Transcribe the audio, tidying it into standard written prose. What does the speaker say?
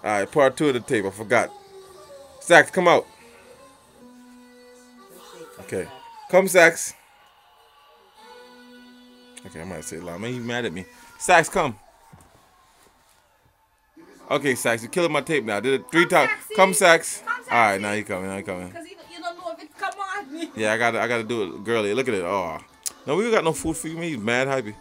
All right, part 2 of the tape. I forgot. Sax, come out. Okay. Come, Sax. Okay, I might say it loud. Man, he's mad at me. Sax, come. Okay, Sax, you're killing my tape now. Did it 3 times. Come, Sax. All right, now you coming. Now you coming. Because you don't know if it's come on. Yeah, I gotta do it girly. Look at it. Oh, no, we got no food for you. Man, he's mad hypey.